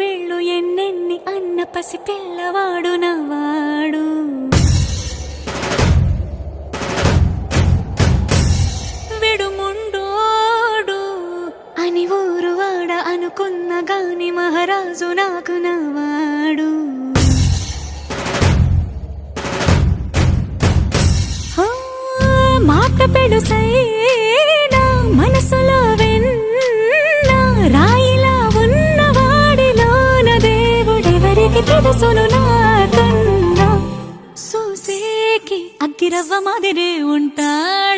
వీళ్ళు ఎన్నెన్ని అన్న పసి పిల్లవాడు నవ్వాడు. విడుముండోడు అని ఊరువాడ అనుకున్న గాని మహారాజు నాకు నవ్వాడు. మాట పెడుసైనా మనసులో వెన్న రాయిలా ఉన్నవాడిలోన దేవుడెవరికి తెలుసును నాకన్నా. సూసేకి అగ్గిరవ్వ మాదిరే ఉంటాడు.